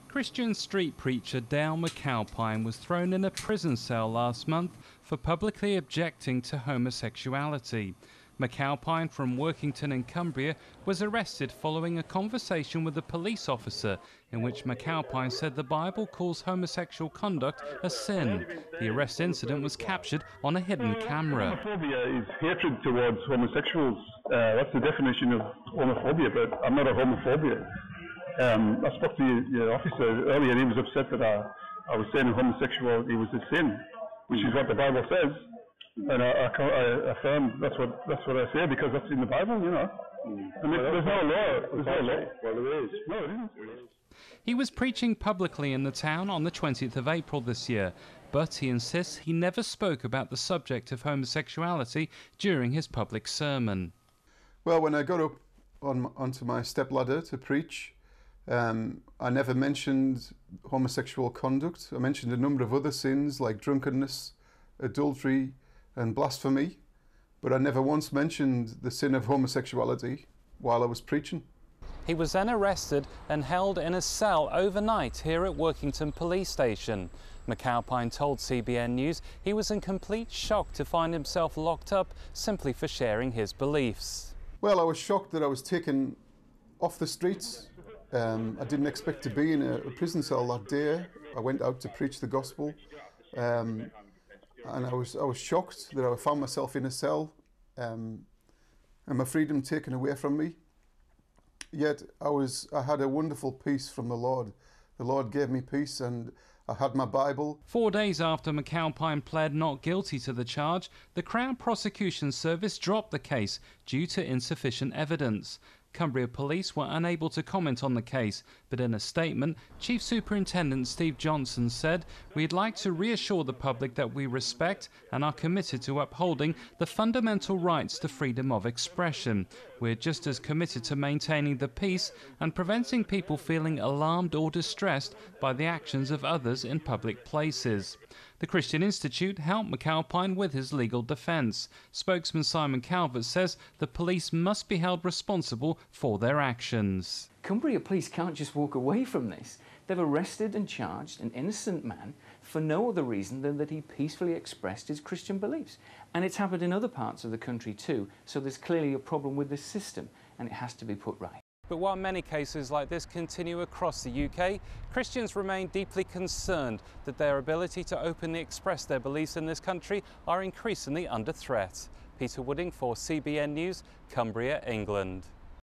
Christian street preacher Dale McAlpine was thrown in a prison cell last month for publicly objecting to homosexuality. McAlpine from Workington in Cumbria was arrested following a conversation with a police officer in which McAlpine said the Bible calls homosexual conduct a sin. The arrest incident was captured on a hidden camera. Homophobia is hatred towards homosexuals. That's the definition of homophobia, but I'm not a homophobia. I spoke to your officer earlier and he was upset that I was saying homosexuality was a sin, which is what the Bible says. And I affirm that's what I say because that's in the Bible, you know. And there's no law. There's no law. Well, there is. No, it isn't. He was preaching publicly in the town on the 20th of April this year, but he insists he never spoke about the subject of homosexuality during his public sermon. Well, when I got up onto my stepladder to preach, I never mentioned homosexual conduct. I mentioned a number of other sins like drunkenness, adultery and blasphemy, but I never once mentioned the sin of homosexuality while I was preaching. He was then arrested and held in a cell overnight here at Workington Police Station. McAlpine told CBN News he was in complete shock to find himself locked up simply for sharing his beliefs. Well, I was shocked that I was taken off the streets. I didn't expect to be in a prison cell that day. I went out to preach the gospel, and I was shocked that I found myself in a cell and my freedom taken away from me. Yet I had a wonderful peace from the Lord. The Lord gave me peace and I had my Bible. 4 days after McAlpine pled not guilty to the charge, the Crown Prosecution Service dropped the case due to insufficient evidence. Cumbria Police were unable to comment on the case, but in a statement, Chief Superintendent Steve Johnson said, "We'd like to reassure the public that we respect and are committed to upholding the fundamental rights to freedom of expression. We're just as committed to maintaining the peace and preventing people feeling alarmed or distressed by the actions of others in public places." The Christian Institute helped McAlpine with his legal defence. Spokesman Simon Calvert says the police must be held responsible for their actions. Cumbria Police can't just walk away from this. They've arrested and charged an innocent man for no other reason than that he peacefully expressed his Christian beliefs. And it's happened in other parts of the country too, so there's clearly a problem with this system and it has to be put right. But while many cases like this continue across the UK, Christians remain deeply concerned that their ability to openly express their beliefs in this country are increasingly under threat. Peter Wooding for CBN News, Cumbria, England.